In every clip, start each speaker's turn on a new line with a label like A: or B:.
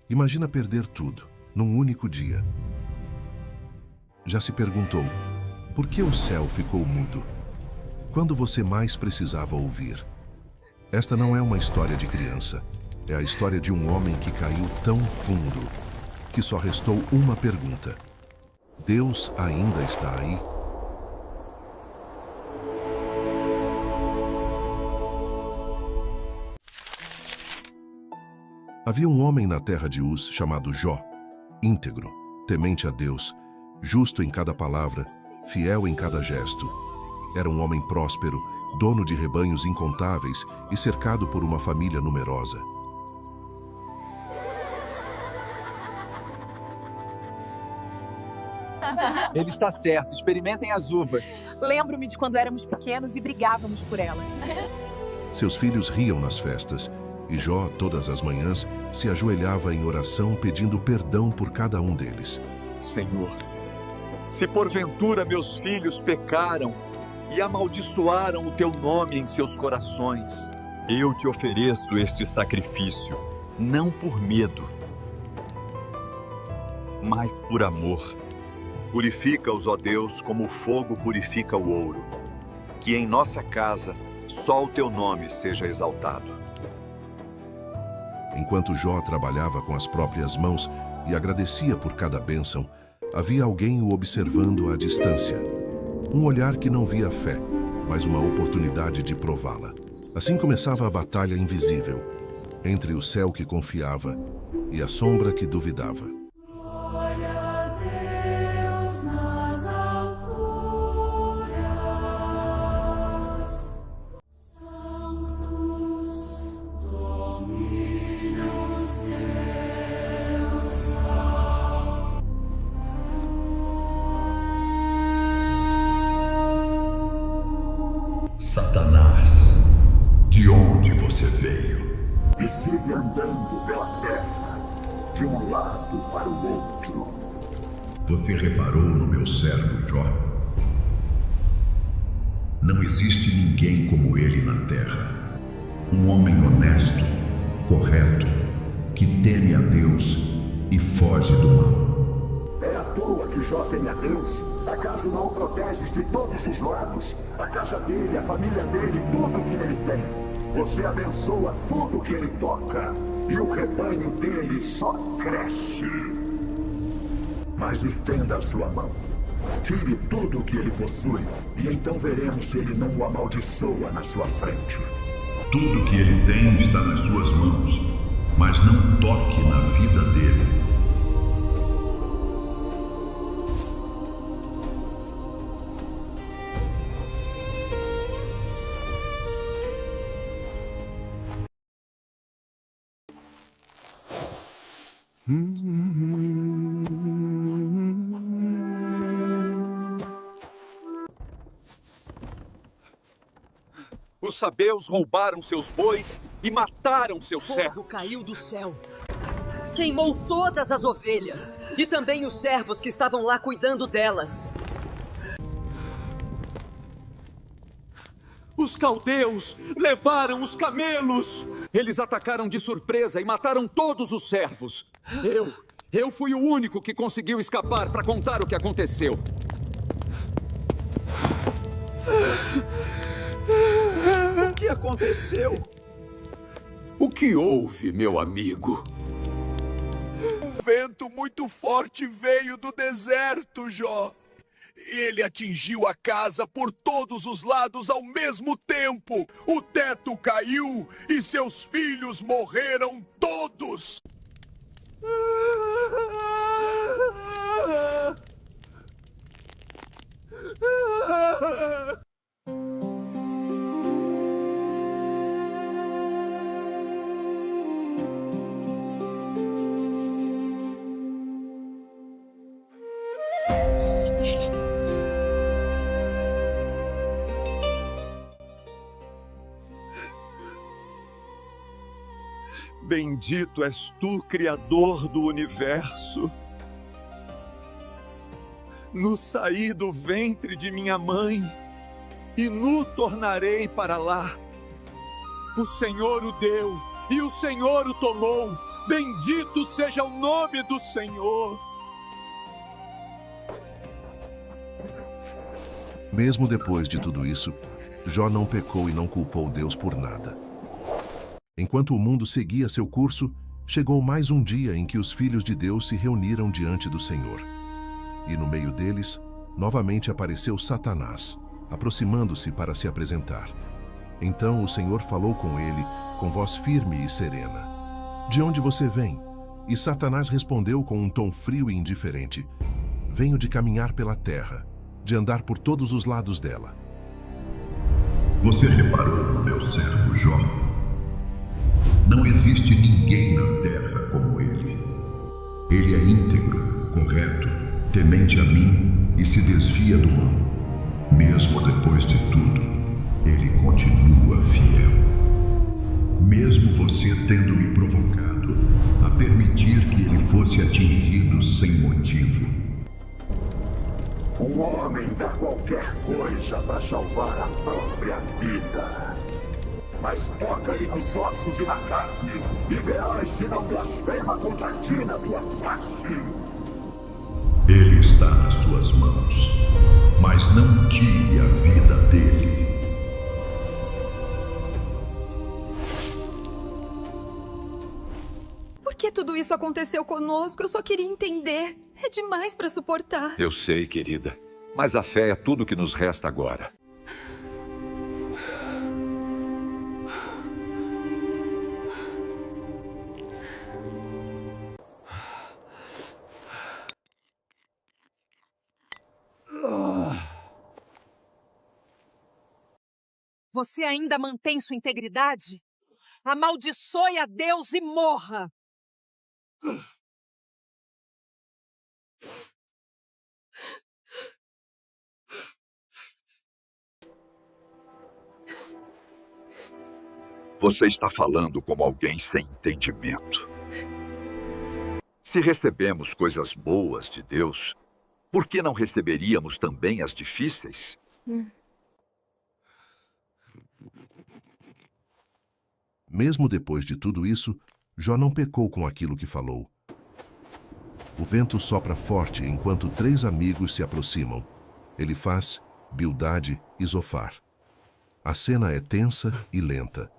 A: Imagina perder tudo, num único dia. Já se perguntou, por que o céu ficou mudo? Quando você mais precisava ouvir? Esta não é uma história de criança. É a história de um homem que caiu tão fundo que só restou uma pergunta: Deus ainda está aí? Havia um homem na terra de Uz chamado Jó, íntegro, temente a Deus, justo em cada palavra, fiel em cada gesto. Era um homem próspero, dono de rebanhos incontáveis e cercado por uma família numerosa.
B: Ele está certo, experimentem as uvas.
C: Lembro-me de quando éramos pequenos e brigávamos por elas.
A: Seus filhos riam nas festas, e Jó, todas as manhãs, se ajoelhava em oração pedindo perdão por cada um deles.
D: Senhor, se porventura meus filhos pecaram e amaldiçoaram o teu nome em seus corações, eu te ofereço este sacrifício, não por medo, mas por amor. Purifica-os, ó Deus, como o fogo purifica o ouro. Que em nossa casa só o teu nome seja exaltado.
A: Enquanto Jó trabalhava com as próprias mãos e agradecia por cada bênção, havia alguém o observando à distância. Um olhar que não via fé, mas uma oportunidade de prová-la. Assim começava a batalha invisível, entre o céu que confiava e a sombra que duvidava.
E: Satanás, de onde você veio?
F: Estive andando pela terra, de um lado para o outro.
E: Você reparou no meu servo Jó? Não existe ninguém como ele na terra. Um homem honesto, correto, que teme a Deus e foge do mal.
F: É à toa que Jó teme a Deus. Acaso não o proteges de todos os lados? A casa dele, a família dele, tudo que ele tem. Você abençoa tudo que ele toca. E o rebanho dele só cresce. Mas estenda a sua mão. Tire tudo o que ele possui. E então veremos se ele não o amaldiçoa na sua frente.
E: Tudo que ele tem está nas suas mãos, mas não toque na vida dele.
D: Os sabeus roubaram seus bois e mataram seus
G: Fogo
D: servos.
G: caiu do céu. Queimou todas as ovelhas e também os servos que estavam lá cuidando delas.
D: Os caldeus levaram os camelos. Eles atacaram de surpresa e mataram todos os servos. Eu fui o único que conseguiu escapar para contar o que aconteceu. O que aconteceu?
H: O que houve, meu amigo?
I: Um vento muito forte veio do deserto, Jó. Ele atingiu a casa por todos os lados ao mesmo tempo. O teto caiu e seus filhos morreram todos. Bendito és tu, Criador do universo. No saí do ventre de minha mãe, e no tornarei para lá. O Senhor o deu, e o Senhor o tomou. Bendito seja o nome do Senhor.
A: Mesmo depois de tudo isso, Jó não pecou e não culpou Deus por nada. Enquanto o mundo seguia seu curso, chegou mais um dia em que os filhos de Deus se reuniram diante do Senhor. E no meio deles, novamente apareceu Satanás, aproximando-se para se apresentar. Então o Senhor falou com ele, com voz firme e serena: "De onde você vem?" E Satanás respondeu com um tom frio e indiferente: "Venho de caminhar pela terra, de andar por todos os lados dela."
E: Você reparou no meu servo Jó? Não existe ninguém na terra como ele. Ele é íntegro, correto, temente a mim e se desvia do mal. Mesmo depois de tudo, ele continua fiel. Mesmo você tendo me provocado a permitir que ele fosse atingido sem motivo.
F: Um homem dá qualquer coisa para salvar a própria vida. Mas toca-lhe nos ossos e na carne, e verás se não blasfema contra ti na tua face.
E: Ele está nas suas mãos, mas não tire a vida dele.
C: Por que tudo isso aconteceu conosco? Eu só queria entender. É demais para suportar.
D: Eu sei, querida. Mas a fé é tudo que nos resta agora.
G: Você ainda mantém sua integridade? Amaldiçoe a Deus e morra!
D: Você está falando como alguém sem entendimento. Se recebemos coisas boas de Deus, por que não receberíamos também as difíceis?
A: Mesmo depois de tudo isso, Jó não pecou com aquilo que falou. O vento sopra forte enquanto 3 amigos se aproximam: Elifaz, Bildade e Zofar. A cena é tensa e lenta.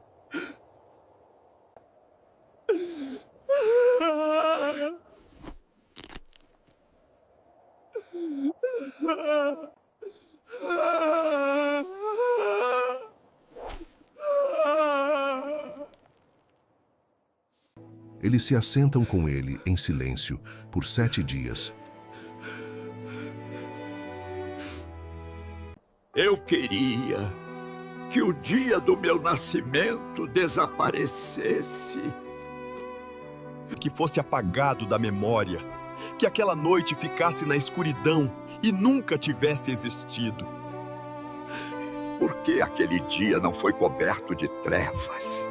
A: Eles se assentam com ele em silêncio por 7 dias.
H: Eu queria que o dia do meu nascimento desaparecesse.
J: Que fosse apagado da memória. Que aquela noite ficasse na escuridão e nunca tivesse existido.
H: Por que aquele dia não foi coberto de trevas?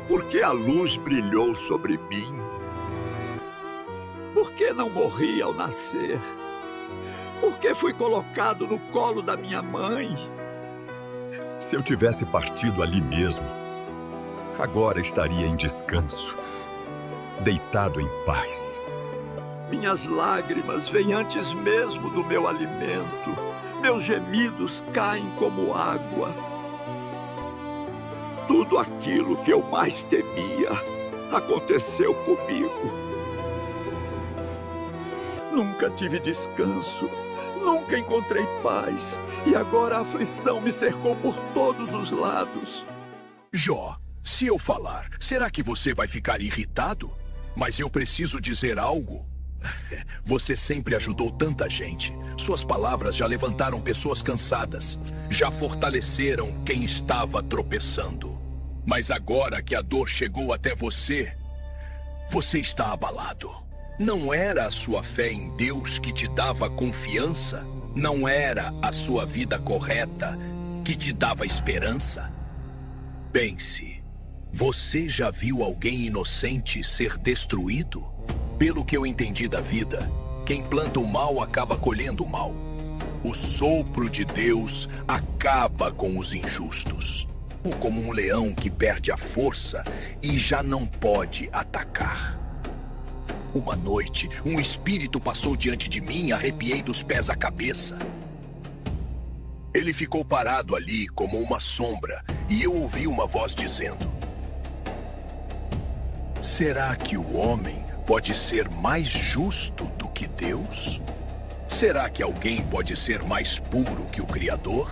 H: Por que a luz brilhou sobre mim? Por que não morri ao nascer? Por que fui colocado no colo da minha mãe?
J: Se eu tivesse partido ali mesmo, agora estaria em descanso, deitado em paz.
H: Minhas lágrimas vêm antes mesmo do meu alimento. Meus gemidos caem como água. Tudo aquilo que eu mais temia aconteceu comigo. Nunca tive descanso, nunca encontrei paz, e agora a aflição me cercou por todos os lados.
I: Jó, se eu falar, será que você vai ficar irritado? Mas eu preciso dizer algo. Você sempre ajudou tanta gente. Suas palavras já levantaram pessoas cansadas, já fortaleceram quem estava tropeçando. Mas agora que a dor chegou até você, você está abalado. Não era a sua fé em Deus que te dava confiança? Não era a sua vida correta que te dava esperança? Pense, você já viu alguém inocente ser destruído? Pelo que eu entendi da vida, quem planta o mal acaba colhendo o mal. O sopro de Deus acaba com os injustos. como um leão que perde a força e já não pode atacar. Uma noite, um espírito passou diante de mim, arrepiei dos pés à cabeça. Ele ficou parado ali como uma sombra e eu ouvi uma voz dizendo: será que o homem pode ser mais justo do que Deus? Será que alguém pode ser mais puro que o Criador?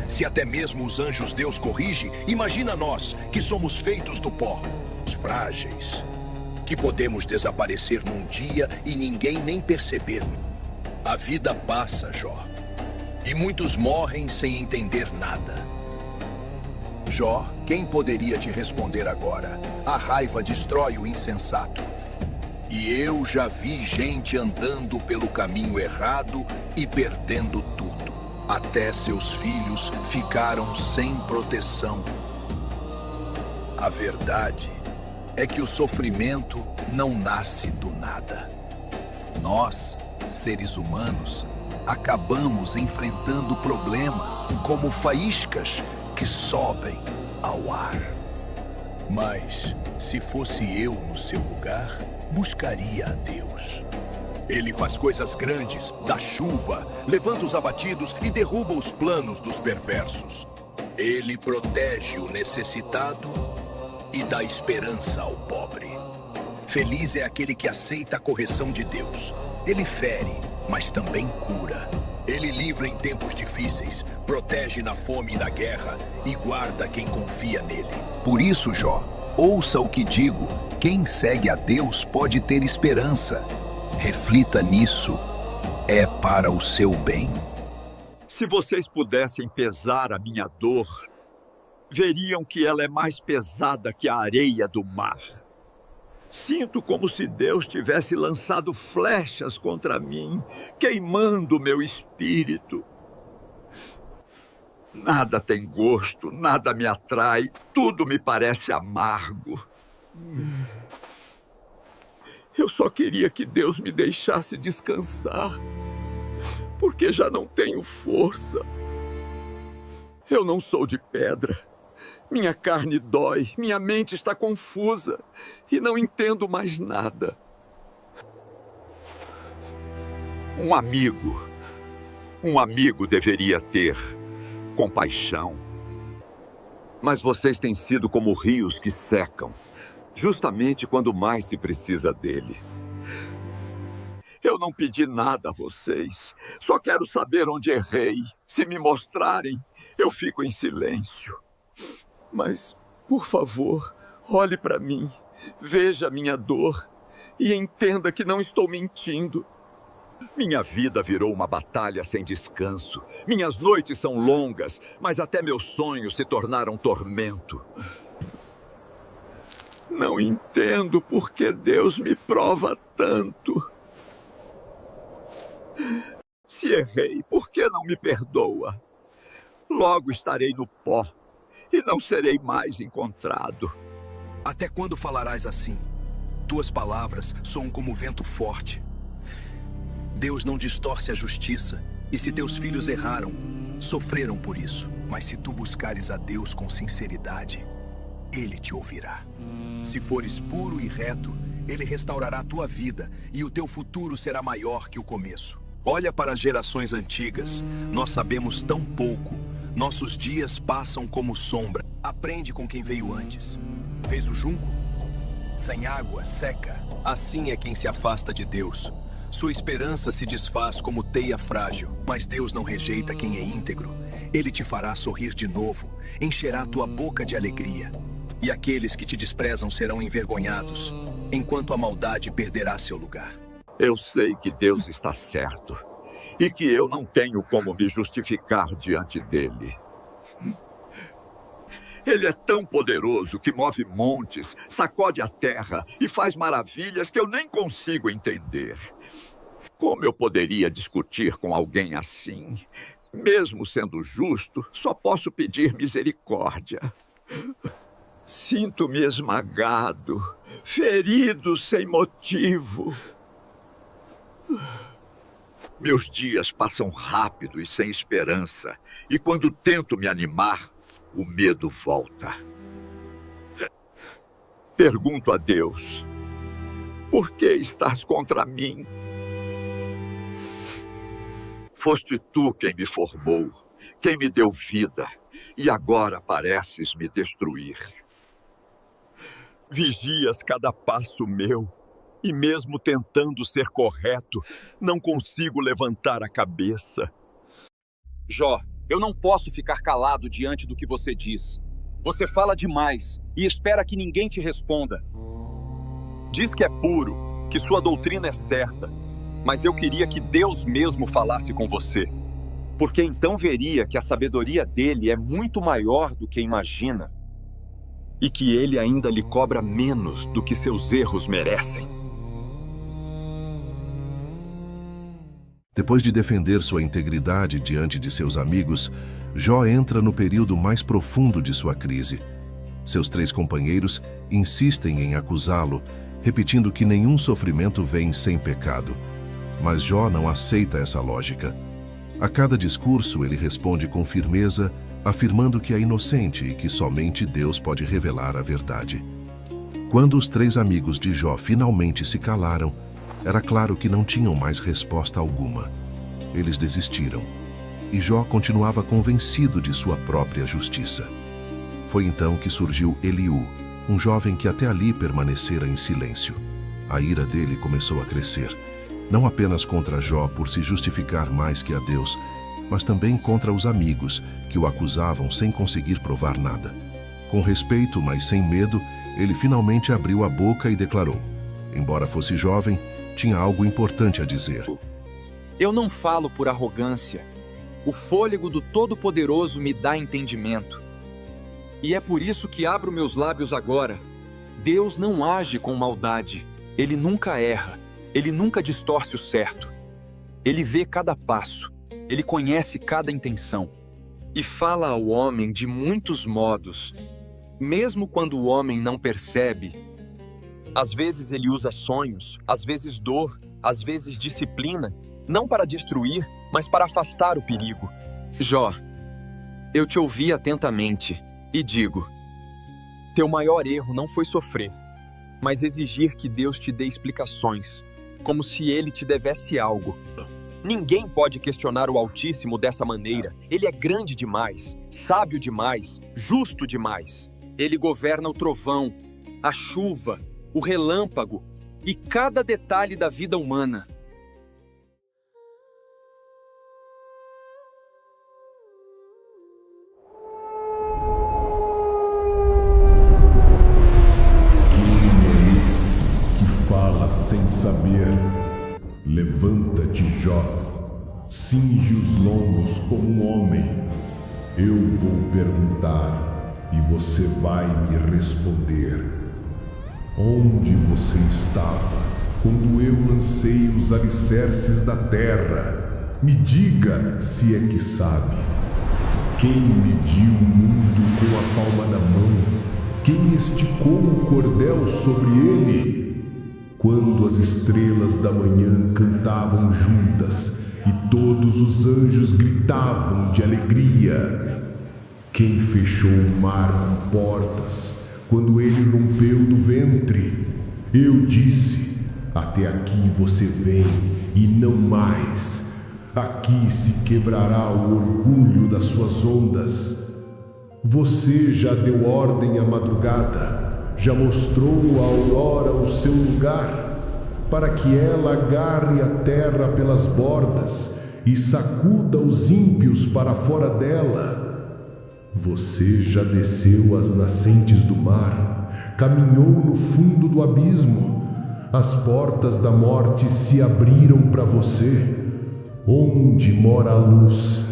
I: Se até mesmo os anjos Deus corrige, imagina nós, que somos feitos do pó, frágeis, que podemos desaparecer num dia e ninguém nem perceber. A vida passa, Jó, e muitos morrem sem entender nada. Jó, quem poderia te responder agora? A raiva destrói o insensato. E eu já vi gente andando pelo caminho errado e perdendo tudo. Até seus filhos ficaram sem proteção. A verdade é que o sofrimento não nasce do nada. Nós, seres humanos, acabamos enfrentando problemas como faíscas que sobem ao ar. Mas, se fosse eu no seu lugar, buscaria a Deus. Ele faz coisas grandes, dá chuva, levanta os abatidos e derruba os planos dos perversos. Ele protege o necessitado e dá esperança ao pobre. Feliz é aquele que aceita a correção de Deus. Ele fere, mas também cura. Ele livra em tempos difíceis, protege na fome e na guerra e guarda quem confia nele.
K: Por isso, Jó, ouça o que digo. Quem segue a Deus pode ter esperança. Reflita nisso. É para o seu bem.
H: Se vocês pudessem pesar a minha dor, veriam que ela é mais pesada que a areia do mar. Sinto como se Deus tivesse lançado flechas contra mim, queimando meu espírito. Nada tem gosto, nada me atrai, tudo me parece amargo. Eu só queria que Deus me deixasse descansar, porque já não tenho força. Eu não sou de pedra. Minha carne dói, minha mente está confusa e não entendo mais nada. Um amigo deveria ter compaixão. Mas vocês têm sido como rios que secam, justamente quando mais se precisa dele. Eu não pedi nada a vocês, só quero saber onde errei. Se me mostrarem, eu fico em silêncio. Mas, por favor, olhe para mim, veja a minha dor e entenda que não estou mentindo. Minha vida virou uma batalha sem descanso. Minhas noites são longas, mas até meus sonhos se tornaram tormento. Não entendo por que Deus me prova tanto. Se errei, por que não me perdoa? Logo estarei no pó e não serei mais encontrado.
I: Até quando falarás assim? Tuas palavras soam como vento forte. Deus não distorce a justiça, e se teus filhos erraram, sofreram por isso. Mas se tu buscares a Deus com sinceridade, Ele te ouvirá. Se fores puro e reto, Ele restaurará a tua vida, e o teu futuro será maior que o começo. Olha para as gerações antigas, nós sabemos tão pouco. Nossos dias passam como sombra. Aprende com quem veio antes. Fez o junco? Sem água, seca. Assim é quem se afasta de Deus. Sua esperança se desfaz como teia frágil. Mas Deus não rejeita quem é íntegro. Ele te fará sorrir de novo, encherá tua boca de alegria. E aqueles que te desprezam serão envergonhados, enquanto a maldade perderá seu lugar.
H: Eu sei que Deus está certo e que eu não tenho como me justificar diante dele. Ele é tão poderoso que move montes, sacode a terra e faz maravilhas que eu nem consigo entender. Como eu poderia discutir com alguém assim? Mesmo sendo justo, só posso pedir misericórdia. Sinto-me esmagado, ferido sem motivo. Meus dias passam rápido e sem esperança, e quando tento me animar, o medo volta. Pergunto a Deus: por que estás contra mim? Foste tu quem me formou, quem me deu vida, e agora pareces me destruir.
J: Vigias cada passo meu, e mesmo tentando ser correto, não consigo levantar a cabeça.
B: Jó, eu não posso ficar calado diante do que você diz. Você fala demais e espera que ninguém te responda.
J: Diz que é puro, que sua doutrina é certa, mas eu queria que Deus mesmo falasse com você.
B: Porque então veria que a sabedoria dele é muito maior do que imagina.
J: E que ele ainda lhe cobra menos do que seus erros merecem.
A: Depois de defender sua integridade diante de seus amigos, Jó entra no período mais profundo de sua crise. Seus 3 companheiros insistem em acusá-lo, repetindo que nenhum sofrimento vem sem pecado. Mas Jó não aceita essa lógica. A cada discurso, ele responde com firmeza, afirmando que é inocente e que somente Deus pode revelar a verdade. Quando os 3 amigos de Jó finalmente se calaram, era claro que não tinham mais resposta alguma. Eles desistiram. E Jó continuava convencido de sua própria justiça. Foi então que surgiu Eliú, um jovem que até ali permanecera em silêncio. A ira dele começou a crescer, não apenas contra Jó por se justificar mais que a Deus, mas também contra os amigos que o acusavam sem conseguir provar nada. Com respeito, mas sem medo, ele finalmente abriu a boca e declarou: embora fosse jovem, tinha algo importante a dizer.
B: Eu não falo por arrogância. O fôlego do Todo-Poderoso me dá entendimento. E é por isso que abro meus lábios agora. Deus não age com maldade. Ele nunca erra. Ele nunca distorce o certo. Ele vê cada passo. Ele conhece cada intenção. E fala ao homem de muitos modos, mesmo quando o homem não percebe.
J: Às vezes ele usa sonhos, às vezes dor, às vezes disciplina, não para destruir, mas para afastar o perigo.
B: Jó, eu te ouvi atentamente e digo:
J: teu maior erro não foi sofrer, mas exigir que Deus te dê explicações, como se ele te devesse algo. Ninguém pode questionar o Altíssimo dessa maneira. Ele é grande demais, sábio demais, justo demais.
B: Ele governa o trovão, a chuva, o relâmpago e cada detalhe da vida humana.
F: Quem é esse que fala sem saber? Levanta-te, Jó, cinge os lombos como um homem. Eu vou perguntar e você vai me responder. Onde você estava quando eu lancei os alicerces da terra? Me diga se é que sabe. Quem mediu o mundo com a palma da mão? Quem esticou o cordel sobre ele? Quando as estrelas da manhã cantavam juntas e todos os anjos gritavam de alegria. Quem fechou o mar com portas quando ele rompeu do ventre? Eu disse: até aqui você vem e não mais. Aqui se quebrará o orgulho das suas ondas. Você já deu ordem à madrugada, já mostrou à aurora o seu lugar, para que ela agarre a terra pelas bordas e sacuda os ímpios para fora dela. Você já desceu às nascentes do mar, caminhou no fundo do abismo. As portas da morte se abriram para você. Onde mora a luz?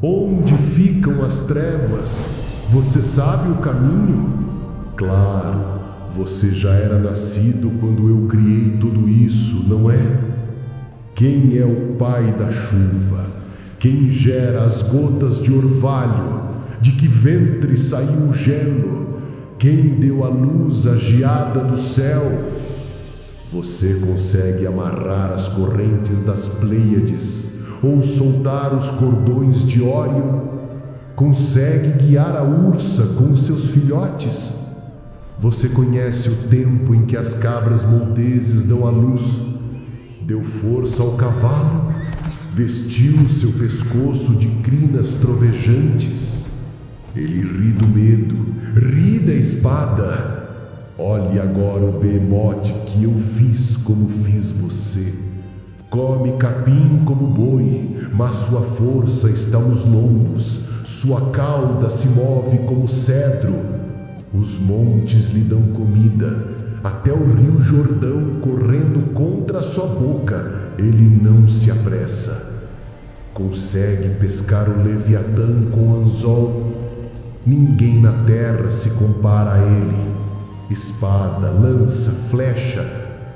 F: Onde ficam as trevas? Você sabe o caminho? Claro, você já era nascido quando eu criei tudo isso, não é? Quem é o pai da chuva? Quem gera as gotas de orvalho? De que ventre saiu o gelo? Quem deu à luz a geada do céu? Você consegue amarrar as correntes das Pleiades ou soltar os cordões de Órion?
L: Consegue guiar a ursa com os seus filhotes? Você conhece o tempo em que as cabras monteses dão à luz? Deu força ao cavalo? Vestiu seu pescoço de crinas trovejantes? Ele ri do medo, ri da espada. Olhe agora o behemote que eu fiz como fiz você. Come capim como boi, mas sua força está nos lombos. Sua cauda se move como cedro. Os montes lhe dão comida, até o rio Jordão correndo contra a sua boca, ele não se apressa. Consegue pescar o Leviatã com anzol. Ninguém na terra se compara a ele. Espada, lança, flecha,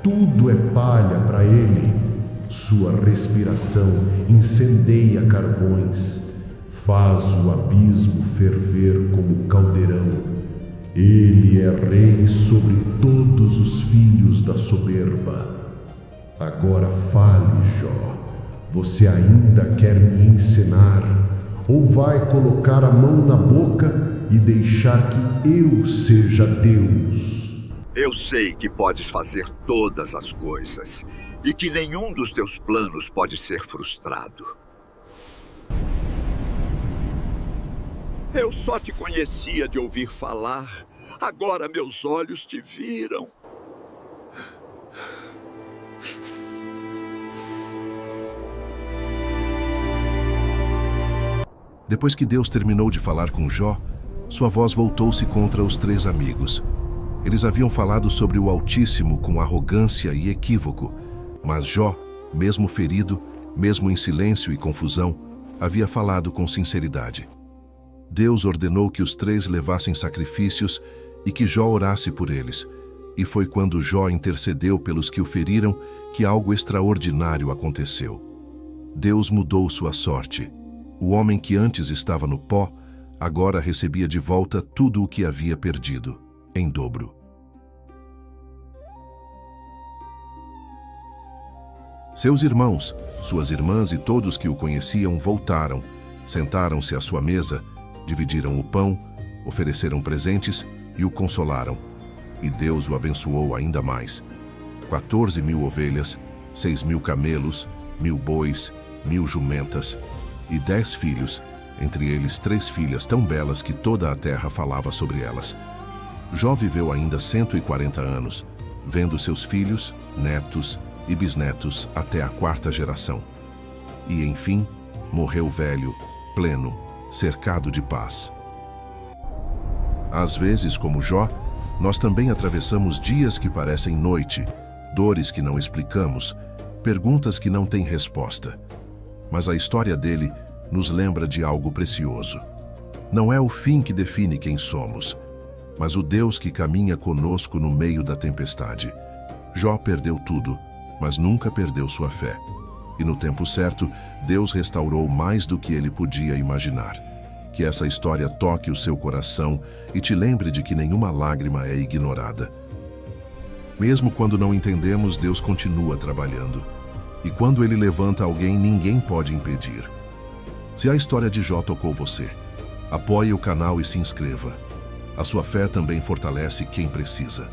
L: tudo é palha para ele. Sua respiração incendeia carvões, faz o abismo ferver como caldeirão. Ele é rei sobre todos os filhos da soberba. Agora fale, Jó. Você ainda quer me ensinar? Ou vai colocar a mão na boca e deixar que eu seja Deus?
H: Eu sei que podes fazer todas as coisas e que nenhum dos teus planos pode ser frustrado. Eu só te conhecia de ouvir falar. Agora meus olhos te viram.
A: Depois que Deus terminou de falar com Jó, sua voz voltou-se contra os 3 amigos. Eles haviam falado sobre o Altíssimo com arrogância e equívoco, mas Jó, mesmo ferido, mesmo em silêncio e confusão, havia falado com sinceridade. Deus ordenou que os 3 levassem sacrifícios e que Jó orasse por eles. E foi quando Jó intercedeu pelos que o feriram que algo extraordinário aconteceu. Deus mudou sua sorte. O homem que antes estava no pó, agora recebia de volta tudo o que havia perdido, em dobro. Seus irmãos, suas irmãs e todos que o conheciam voltaram, sentaram-se à sua mesa, dividiram o pão, ofereceram presentes e o consolaram. E Deus o abençoou ainda mais. 14.000 ovelhas, 6.000 camelos, 1.000 bois, 1.000 jumentas e 10 filhos, entre eles 3 filhas tão belas que toda a terra falava sobre elas. Jó viveu ainda 140 anos, vendo seus filhos, netos e bisnetos até a 4ª geração. E, enfim, morreu velho, pleno, cercado de paz. Às vezes, como Jó, nós também atravessamos dias que parecem noite, dores que não explicamos, perguntas que não têm resposta. Mas a história dele nos lembra de algo precioso. Não é o fim que define quem somos, mas o Deus que caminha conosco no meio da tempestade. Jó perdeu tudo, mas nunca perdeu sua fé. E no tempo certo, Deus restaurou mais do que ele podia imaginar. Que essa história toque o seu coração e te lembre de que nenhuma lágrima é ignorada. Mesmo quando não entendemos, Deus continua trabalhando. E quando ele levanta alguém, ninguém pode impedir. Se a história de Jó tocou você, apoie o canal e se inscreva. A sua fé também fortalece quem precisa.